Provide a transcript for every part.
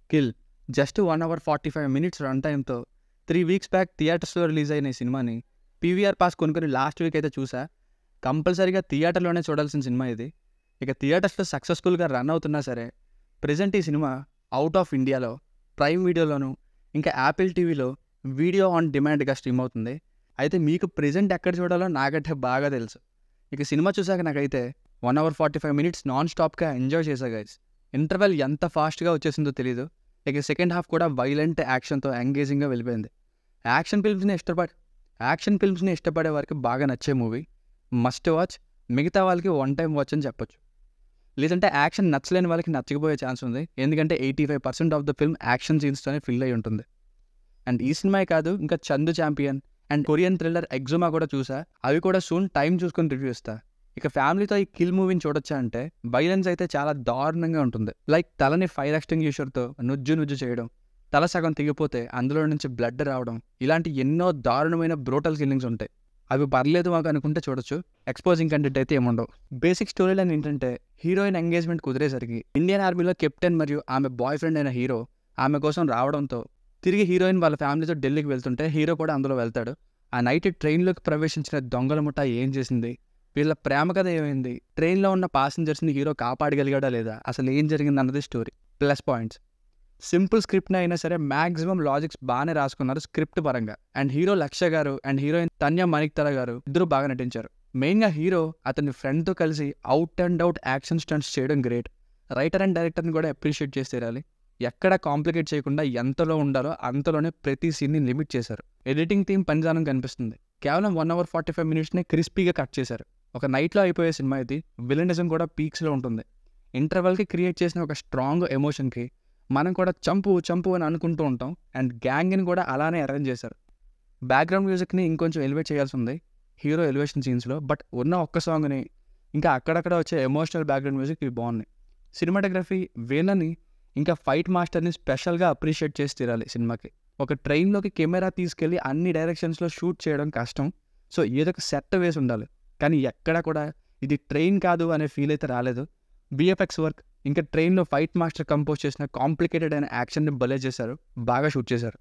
Kill just 1 hour 45 minutes run టైంతో 3 weeks back థియేటర్స్లో release అయిన ఈ సినిమాని పీవీఆర్ పాస్ కొనుక్కొని లాస్ట్ వీక్ అయితే చూసా. కంపల్సరీగా థియేటర్లోనే చూడాల్సిన సినిమా ఇది. ఇక థియేటర్స్లో సక్సెస్ఫుల్గా రన్ అవుతున్నా సరే ప్రజెంట్ ఈ సినిమా అవుట్ ఆఫ్ ఇండియాలో ప్రైమ్ వీడియోలోను ఇంకా యాపిల్ టీవీలో వీడియో ఆన్ డిమాండ్గా స్ట్రీమ్ అవుతుంది. అయితే మీకు ప్రజెంట్ ఎక్కడ చూడాలో నాకంటే బాగా తెలుసు. ఇక సినిమా చూసాక నాకైతే 1 అవర్ 45 మినిట్స్ నాన్ స్టాప్గా ఎంజాయ్ చేశా గైస్. ఇంటర్వెల్ ఎంత ఫాస్ట్గా వచ్చేసిందో తెలీదు. ఇక సెకండ్ హాఫ్ కూడా వైలెంట్ యాక్షన్తో ఎంగేజింగ్గా వెళ్ళిపోయింది. యాక్షన్ ఫిల్మ్స్ని ఇష్టపడే వారికి బాగా నచ్చే మూవీ, మస్ట్ వాచ్. మిగతా వాళ్ళకి వన్ టైం వాచ్ అని చెప్పొచ్చు. లేదంటే యాక్షన్ నచ్చలేని వాళ్ళకి నచ్చకపోయే ఛాన్స్ ఉంది, ఎందుకంటే 85% ఆఫ్ ద ఫిల్మ్ యాక్షన్ సీన్స్తోనే ఫిల్ అయి ఉంటుంది. అండ్ ఈ సినిమాయే కాదు, ఇంకా Chandu champion and Korean thriller Exhuma కూడా చూసా. అవి కూడా సూన్ టైం చూసుకొని రివ్యూ ఇస్తా. ఇక ఫ్యామిలీతో ఈ కిల్ మూవీని చూడొచ్చా అంటే వైలెన్స్ అయితే చాలా దారుణంగా ఉంటుంది. లైక్ తలని ఫైర్ ఎక్స్టింగ్విషర్తో నుజ్జు చేయడం, తల సగం తెగిపోతే అందులో నుంచి బ్లడ్ రావడం, ఇలాంటి ఎన్నో దారుణమైన బ్రూటల్ కిల్లింగ్స్ ఉంటాయి. అవి పర్లేదు మాకు అనుకుంటే చూడొచ్చు. ఎక్స్పోజింగ్ కంటెంట్ అయితే ఏముండవు. బేసిక్ స్టోరీ లైన్ ఏంటంటే హీరోయిన్ ఎంగేజ్మెంట్ కుదిరేసరికి ఇండియన్ ఆర్మీలో కెప్టెన్ మరియు ఆమె బాయ్ ఫ్రెండ్ అయిన హీరో ఆమె కోసం రావడంతో తిరిగి హీరోయిన్ వాళ్ళ ఫ్యామిలీతో ఢిల్లీకి వెళ్తుంటే హీరో కూడా అందులో వెళ్తాడు. ఆ నైట్ ట్రైన్లోకి ప్రవేశించిన దొంగల ముఠ ఏం చేసింది, వీళ్ళ ప్రేమ కథ ఏమైంది, ట్రైన్లో ఉన్న ప్యాసింజర్స్ని హీరో కాపాడగలిగాడా లేదా, అసలు ఏం జరిగింది అన్నది స్టోరీ. ప్లస్ పాయింట్స్: సింపుల్ స్క్రిప్ట్ని అయినా సరే మ్యాక్సిమం లాజిక్స్ బాగానే రాసుకున్నారు స్క్రిప్ట్ పరంగా. అండ్ హీరో లక్ష్య గారు అండ్ హీరోయిన్ తన్య మణిక్తర గారు ఇద్దరు బాగా నటించారు. మెయిన్గా హీరో అతని ఫ్రెండ్తో కలిసి out and out action stunts చేయడం గ్రేట్. రైటర్ అండ్ డైరెక్టర్ని కూడా అప్రిషియేట్ చేసి తీరాలి. ఎక్కడ కాంప్లికేట్ చేయకుండా ఎంతలో ఉండాలో అంతలోనే ప్రతి సీన్ని లిమిట్ చేశారు. ఎడిటింగ్ థీమ్ పనిదానం కనిపిస్తుంది. కేవలం 1 అవర్ 45 మినిట్స్నే క్రిస్పీగా కట్ చేశారు. ఒక నైట్లో అయిపోయే సినిమా ఇది. విలనిజం కూడా పీక్స్లో ఉంటుంది. ఇంటర్వెల్కి క్రియేట్ చేసిన ఒక స్ట్రాంగ్ ఎమోషన్కి మనం కూడా చంపు అని అనుకుంటూ ఉంటాం. అండ్ గ్యాంగ్ని కూడా అలానే అరేంజ్ చేశారు. బ్యాక్గ్రౌండ్ మ్యూజిక్ని ఇంకొంచెం ఎలివేట్ చేయాల్సి ఉంది హీరో ఎలివేషన్ సీన్స్లో. బట్ ఉన్న ఒక్క సాంగ్ని ఇంకా అక్కడక్కడ వచ్చే ఎమోషనల్ బ్యాక్గ్రౌండ్ మ్యూజిక్ ఇవి బాగున్నాయి. సినిమాటోగ్రఫీ, వీళ్ళని ఇంకా ఫైట్ మాస్టర్ని స్పెషల్గా అప్రిషియేట్ చేసి తీరాలి సినిమాకి. ఒక ట్రైన్లోకి కెమెరా తీసుకెళ్ళి అన్ని డైరెక్షన్స్లో షూట్ చేయడం కష్టం. సో ఏదో ఒక సెట్ వేసి ఉండాలి. కానీ ఎక్కడ కూడా ఇది ట్రైన్ కాదు అనే ఫీల్ అయితే రాలేదు. విఎఫ్ఎక్స్ వర్క్ ఇంకా ట్రైన్లో ఫైట్ మాస్టర్ కంపోజ్ చేసిన కాంప్లికేటెడ్ అయిన యాక్షన్ని భలే చేశారు, బాగా షూట్ చేశారు.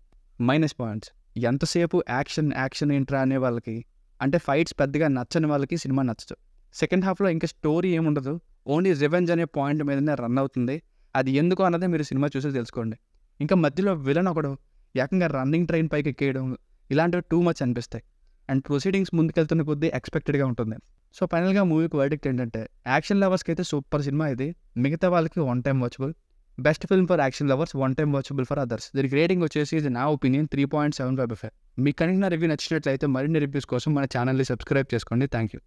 మైనస్ పాయింట్స్: ఎంతసేపు యాక్షన్ ఏంట్రా అనే వాళ్ళకి, అంటే ఫైట్స్ పెద్దగా నచ్చని వాళ్ళకి సినిమా నచ్చదు. సెకండ్ హాఫ్లో ఇంకా స్టోరీ ఏముండదు, ఓన్లీ రివెంజ్ అనే పాయింట్ మీదనే రన్ అవుతుంది. అది ఎందుకు అన్నదే మీరు సినిమా చూసి తెలుసుకోండి. ఇంకా మధ్యలో విలన్ ఒకడు ఏకంగా రన్నింగ్ ట్రైన్ పైకి ఎక్కేయడం, ఇలాంటివి టూ మచ్ అనిపిస్తాయి. అండ్ ప్రొసీడింగ్స్ ముందుకెళ్తున్న కొద్దీ ఎక్స్పెక్టెడ్గా ఉంటుంది. సో ఫైనల్గా మూవీకి వర్డిక్ట్ ఏంటంటే యాక్షన్ లవర్స్కి అయితే సూపర్ సినిమా ఇది. మిగతా వాళ్ళకి one time watchable. Best film for action lovers, one time watchable for others. దీనికి రేటింగ్ వచ్చేసి ఇది నా ఒపీనియన్ 3.75/5. మీకు కనుక నా రివ్యూ నచ్చినట్లయితే మరిన్ని రివ్యూస్ కోసం మన ఛానల్ని సబ్స్క్రైబ్ చేసుకోండి. Thank you.